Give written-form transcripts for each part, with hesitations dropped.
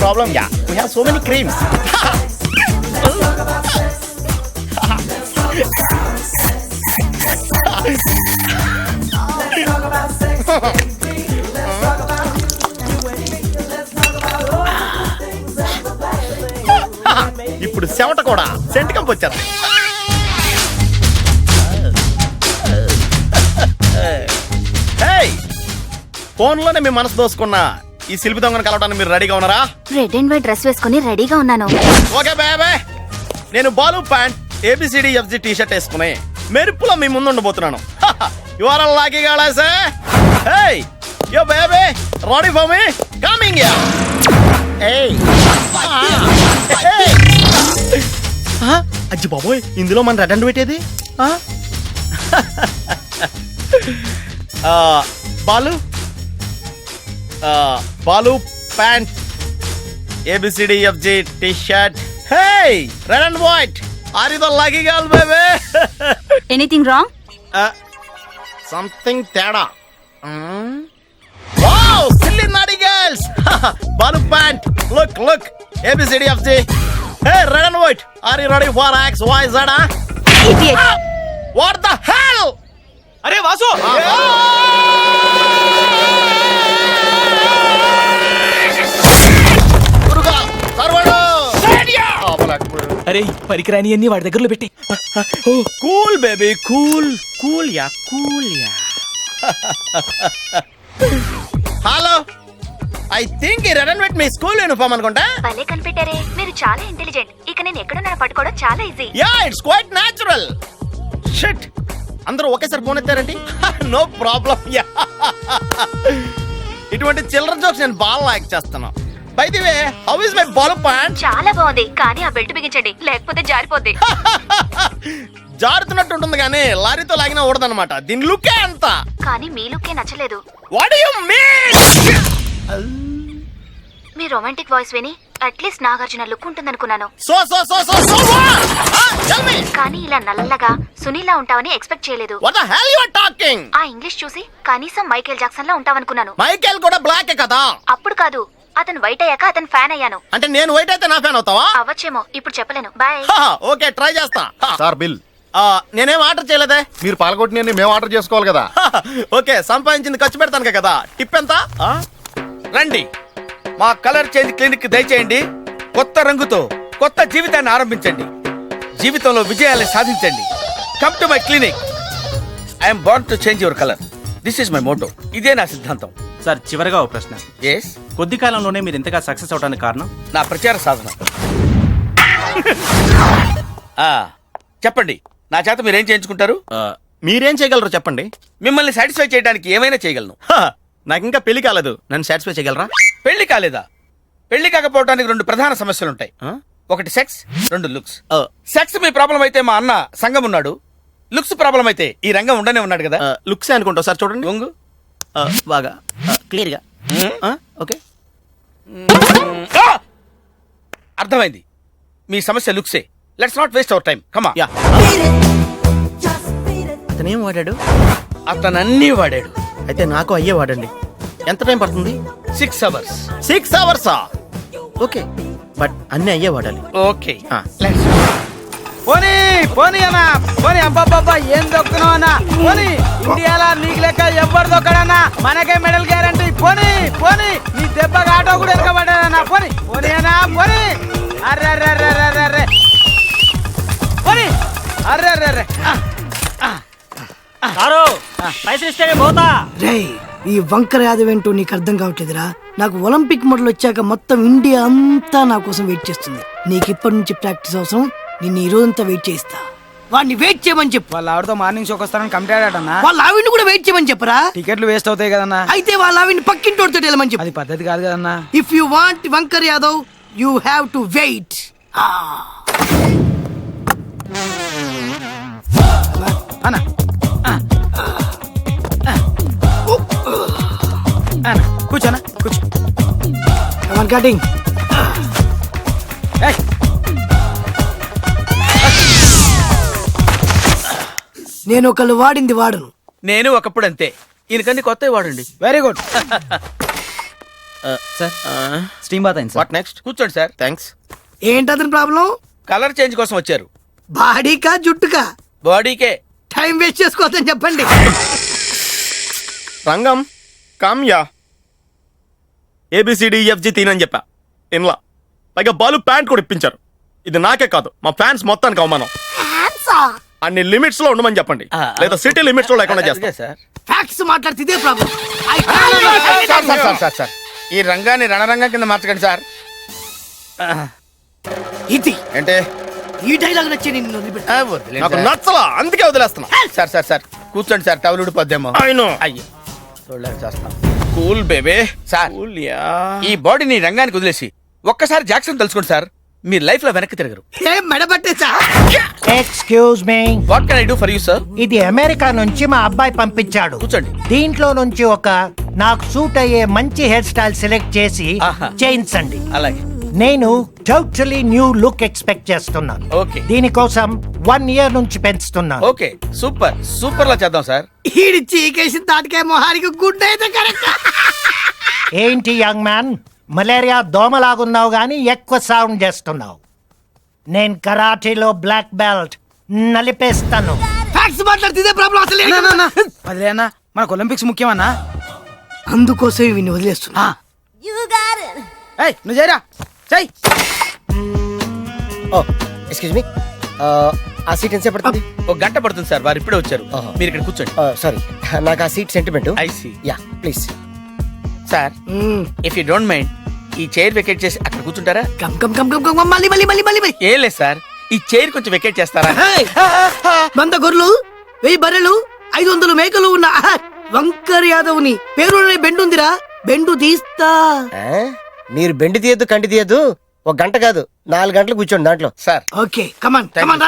problem. Yeah, we have so many creams. ఇప్పుడు చెమట కూడా సెంట్ కంపు వచ్చేది. ఫోన్లోనే మీ మనసు దోసుకున్న ఈ శిల్పి దొంగను కలవడానికి మీరు రెడీగా ఉన్నారా? రెడ్ అండ్ వైట్ డ్రెస్ వేసుకుని రెడీగా ఉన్నాను. Okay bye. నేను Balu pant ABCDFG T shirt వేసుకుని మెరుపులో మీ ముందు ఉండబోతున్నాను. You are lucky girls. Hey yo baby ready for me coming here. ఏయ్ అజ్జి బాబోయ్, ఇందులో మన రెడ్ అండ్ వైట్ ఏది? Balu pant ABCDFG T shirt. Hey red and white, are you the lucky girl baby? Anything wrong? Something తేడా. Wow silly naughty girls. Balu pant look ABCDFG. Hey red and white, are you ready for XYZ? What the hell? అరే వాసు, అరే పరికరాని అన్ని వాడి దగ్గరలో పెట్టి. Cool baby cool yeah. Hello, I think ఈ red and white మీ స్కూల్ యూనిఫామ్ అనుకుంటా. భలే కనిపెట్టారే, మీరు చాలా ఇంటెలిజెంట్. ఇక నేను ఎక్కడున్నా పట్టుకోవడం చాలా easy. Yeah it's quite natural. Shit, అందరూ ఒకేసారి ఫోన్ ఎత్తారండి. No problem. ఇటువంటి చిల్డ్రన్ జోక్స్ నేను బాగా లైక్ చేస్తాను. By the way, how is my Balu pant? చాలా బాగుంది, కానీ ఆ బెల్ట్ బిగించండి, లేకపోతే జారిపోద్ది. జారుతున్నట్టు ఉంటుంది కానీ లారీతో లాగినా ఊడదన్నమాట. దీని లుక్కే అంత. కానీ మీ లుక్కే నచ్చలేదు. What do you mean? మీ రొమాంటిక్ వాయిస్ విని అట్లీస్ట్ నాగార్జున లుక్ ఉంటుందనుకున్నాను. So tell me. కానీ ఇలా నల్లగా సునీలా ఉంటావని ఎక్స్పెక్ట్ చేయలేదు. What the hell you are talking? ఆ ఇంగ్లీష్ చూసి కనీసం మైకేల్ జాక్సన్ లా ఉంటావనుకున్నాను. మైకేల్ కూడా బ్లాక్ కదా? అప్పుడు కాదు, అతను వైట్ అయ్యాక అతను ఫ్యాన్ అయ్యాను. అంటే నేను వైట్ అయితే నా ఫ్యాన్ అవుతావా? అవ్వచ్చేమో, ఇప్పుడు చెప్పలేను. బాయ్. ఓకే ట్రై చేస్తా. Sir bill. నేనేం ఆర్డర్ చేయలేదే. మీరు పాల్గొట్టిన మేము ఆర్డర్ చేసుకోవాలి కదా. ఓకే, సంపాదించింది ఖర్చు పెడతాను కదా. టిప్ ఎంత? రండి మా కలర్ చేంజ్ క్లినిక్ దయచేయండి. కొత్త రంగుతో కొత్త జీవితాన్ని ఆరంభించండి. జీవితంలో విజయాన్ని సాధించండి. Come to my clinic. I'm born to change your colour. This is my motto. ఇదే నా సిద్ధాంతం. సార్ చివరిగా ఒక ప్రశ్న. ఎస్. కొద్ది కాలంలోనే మీరు ఇంతగా సక్సెస్ అవడానికి కారణం? నా ప్రచార సాధన. చెప్పండి, నా చేత మీరేం చేయించుకుంటారు? మీరేం చేయగలరు చెప్పండి. మిమ్మల్ని సాటిస్ఫై చేయడానికి ఏమైనా చేయగలను. నాకు ఇంకా పెళ్లి కాలేదు, నన్ను సాటిస్ఫై చేయగలరా? పెళ్లి కాలేదా? పెళ్లి కాకపోవడానికి రెండు ప్రధాన సమస్యలు ఉంటాయి. ఒకటి సెక్స్, రెండు లుక్స్. సెక్స్ మీ ప్రాబ్లం అయితే మా అన్న సంఘం ఉన్నాడు. లుక్స్ ప్రాబ్లం అయితే ఈ రంగం ఉండనే ఉన్నాడు కదా. లుక్స్ అనుకుంటా సార్. చూడండి ఒంగు బాగా క్లియర్ గా. ఓకే, అర్థమైంది. మీ సమస్య లుక్సే. Let's not waste our time. కమా. అతను ఏం వాడాడు? అతను అన్నీ వాడాడు. అయితే నాకు అయ్యే వాడండి. ఎంత టైం పడుతుంది? 6 hours. 6 hours? ఓకే, బట్ అన్ని అయ్యే వాడాలి. ఓకే. పోనీ పోనీ అన్నా, పోనీ. అబ్బాబ్బా ఏం దొక్కున్నావు అన్నా? పోనీ, ఇండియాలో నీకు లెక్క ఎవ్వరు దొక్కడన్నా. మనకే మెడల్ గ్యారంటీ. పోనీ పోనీ, నీ దెబ్బకి ఆటో కూడా ఎరకబడ్డాదన్నా. పోనీ పోనీ అన్నా, పోనీ. అర్రే అర్రే అర్రే అర్రే అర్రే, పోనీ. అర్రే అర్రే అర్రే. పైసలు ఇస్తే పోతా. రేయ్, ఈ వంకర యాదవ్ ఏంటో నీకు అర్థం కావట్లేదురా. నాకు ఒలింపిక్ మెడల్ వచ్చాక మొత్తం ఇండియా అంతా నా కోసం వెయిట్ చేస్తుంది. నీకు ఇప్పటి నుంచి ప్రాక్టీస్ అవసరం. నిన్ను ఈ రోజంతా వెయిట్ చేయిస్తా. వాడిని వెయిట్ చేయమని చెప్పు. వాళ్ళ ఆవిడతో మార్నింగ్ షోకి వస్తానని కమిటీ ఆడటన్నా. వాళ్ళ ఆవిడ్ని కూడా వెయిట్ చేయమని చెప్పరా. టికెట్లు వేస్ట్ అవుతాయి కదన్నా. అయితే వాళ్ళ ఆవిడ్ని పక్కింటోడితో వెళ్ళమని చెప్పు. అది పద్ధతి కాదు కదన్నా. ఇఫ్ యు వాంట్ వంకర్ Yadav, you have to wait. అన్నా కూర్చోనా, కూర్చో. కటింగ్. నేను ఒకళ్ళు వాడింది వాడను. నేను ఒకప్పుడు అంతే. ఈయనకన్నీ కొత్త వాడండి. Very good. Sir steam bath అయింది సార్. What next? కూర్చోండి సార్. థ్యాంక్స్. ఏంటి అతని ప్రాబ్లం? కలర్ చేంజ్ కోసం వచ్చారు. బాడీకా జుట్టుకా? బాడీకే. టైం వేస్ట్ చేసుకోవద్దని చెప్పండి. రంగం కామ్యా ABCDEFG తీనని చెప్పా ఇన్లా. పైగా బాలు ప్యాంట్ కూడా ఇప్పించారు. ఇది నాకే కాదు మా ఫ్యాన్స్ మొత్తానికి అవమానం. అన్ని లిమిట్స్ లో ఉండమని చెప్పండి, లేదా సిటీ లిమిట్స్ లో లేకుండా చేస్తా. సార్ ఫ్యాక్ట్స్ మాట్లాడితే ఇదే ప్రాబ్లం. సార్ ఈ రంగాన్ని రణరంగం కింద మార్చకండి సార్. ఇది ఏంటే? ఈ డైలాగ్ నచ్చే నిన్ను వదిలిపెట్టు. వదిలేండి నాకు సార్. నచ్చలా, అందుకే వదిలేస్తున్నా. సార్ కూర్చోండి సార్. టవల్ ఊడిపోద్దేమో. అయినో అయ్యో చూడలేక చేస్తాం. Cool baby. Sir cool yeah. ఈ బాడీని రంగానికి వదిలేసి ఒక్కసారి జాక్సన్ తెలుసుకోండి సార్. మీ లైఫ్ లో వెనక్కి తిరగరు. ఏం మెడబట్టేసా? Excuse me, what can I do for you sir? ఇది అమెరికా నుంచి మా అబ్బాయి పంపించాడు. కూర్చోండి. దీంట్లో నుంచి ఒక నాకు సూట్ అయ్యే మంచి హెయిర్ స్టైల్ సెలెక్ట్ చేసి ఆహా. చేయించండి. అలాగే. నేను టోటలీ న్యూ లుక్ ఎక్స్పెక్ట్ చేస్తున్నాను. ఓకే. దీనికోసం 1 year నుంచి పెంచుతున్నాను. ఓకే సూపర్ లా చేద్దాం సార్. ఈడిచ్చి ఈకేసిన తాటికే మొహానికి గుడ్ అయితే కరెక్ట్. ఏంటి యంగ్ మ్యాన్, మలేరియా దోమలాగున్నావు గానీ ఎక్కువ సౌండ్ చేస్తున్నావు. నేను కరాటీలో బ్లాక్ బెల్ట్, నలిపేస్తాను. ఫ్యాక్ట్స్ మాట్లాడితే ఇదే ప్రాబ్లం. అసలు అదేనా మనకు ఒలింపిక్స్ ముఖ్యమన్నా? అందుకోసం వీడిని వదిలేస్తున్నా. ఏయ్ నువ్వు చేయరా చెయ్. ఎక్స్క్యూజ్ మీ, ఆ సీట్ ఎంతసేపు పడుతుంది? ఒక గంట పడుతుంది సార్. వారు ఇప్పుడే వచ్చారు. మీరు ఇక్కడ కూర్చోండి. సారీ, నాకు ఆ seat sentiment. I see. Yeah please. Sir if you don't mind ఈ చైర్ వెకేట్ చేసి అక్కడ కూర్చుంటారా? Come come come come come మళ్ళీ మళ్ళీ మళ్ళీ మళ్ళీ ఏం లేదు సార్, ఈ చైర్ కొంచెం వెకేట్ చేస్తారా? 100 గొర్రెలు, 1000 బర్రెలు, 500 మేకలు ఉన్న వంకర్ యాదవ్ని పేరులోనే బెండు ఉందిరా. బెండు తీస్తా. మీరు బెండి తీయద్దు, కంటి తీయద్దు. 1 గంట కాదు, 4 గంటలు కూర్చోండి దాంట్లో. సార్ ఓకే కమాన్ కమాన్.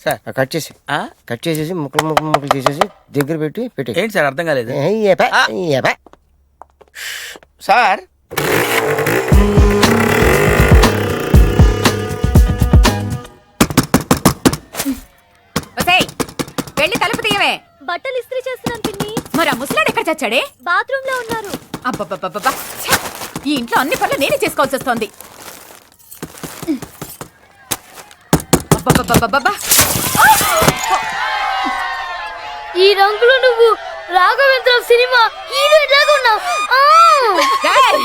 సార్. కట్ చేసి కట్ చేసేసి ముక్కలు చేసేసి దగ్గర పెట్టి పెట్టి. ఏంటి సార్ అర్థం కాలేదు? సార్ వెళ్ళి తలుపు తీయవే. బట్టలు ఇస్త్రీ చేస్తున్నాను పిన్ని. మరి ఆ ముసలాడు ఎక్కడ చచ్చాడే? బాత్రూమ్ లో ఉన్నారు. అబ్బబ్బబ్బబ్బా, ఛ! ఈ ఇంట్లో అన్ని పనులు నేనే చేసుకోవాల్సి వస్తోంది. అబ్బబ్బబ్బబ్బబ్బా. ఈ రంగులో నువ్వు రాఘవేంద్ర సినిమా హీరోయిన్ లాగా ఉన్నావు. ఏయ్!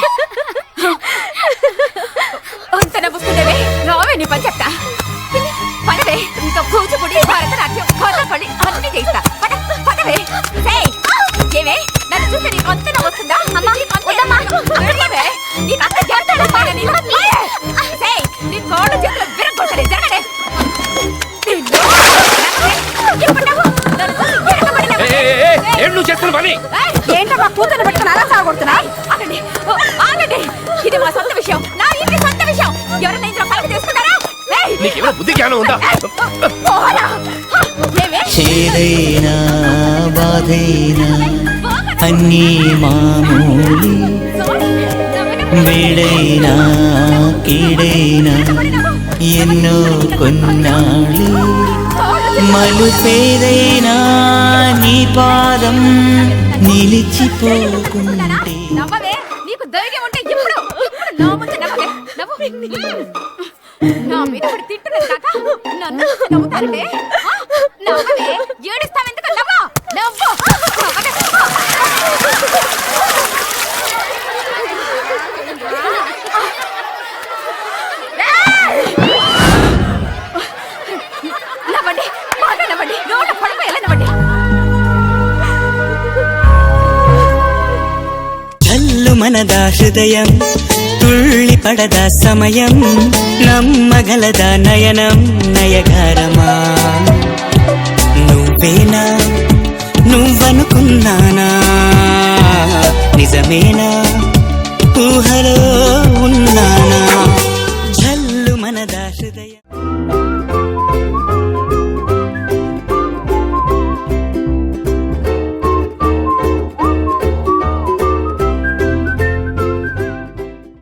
అంత నవ్వుకుంటేవే రావే నీ పని చెప్తా. పదవే, ఇంకా కూచిపూడి, భరతనాట్యం, కథకళి అన్ని చేయిస్తా. పదవే. ఏవే నన్ను చూస్తే నీకు అంత నవ్వుతుందా? నీకు అంత చేస్తాడమ్మా. నీ కోళ్ళ చేతులు విరగొట్టలే జరగడే. నువ్వు చేస్తున్న పని ఏంటమ్మా కూతురు పెట్టుకుని అలా సాగొడుతున్నా? ఆగండి ఆగండి, ఇది మా సొంత విషయం, నా ఇంటి సొంత విషయం. ఎవరైనా ఇంట్లో కలగ చేసుకున్నారా? నీకేమైనా బుద్ధి జ్ఞానం ఉందా? చేదైనా బాధైనా అన్నీ మామూలు, వేడైనా కీడైనా ఎన్నో కొన్నాళ్ళు, మలుపేదైనా నీ పాదం నిలిచిపోకుంటే. నవ్వవే, నీకు ధైర్యం ఉంటే ఇప్పుడు నా ముందు నవ్వవే. నా మీద పడి తిట్టులేదు కాక నన్ను చూసి నవ్వుతారంటే? నవ్వవే, ఏడుస్తావెందుకు? నవ్వు. నవ్వండి, బాగా నవ్వండి, నోట పడవ ఎలా నవ్వండి. చల్లు మనదా హృదయం, తుళ్ళి పడదా సమయం, నమ్మగలదా నయనం నయగారమా. నువ్వేనా నువ్వనుకున్నానా, నిజమేనా ఊహలో ఉన్నానా. జల్లు మనదా హృదయం.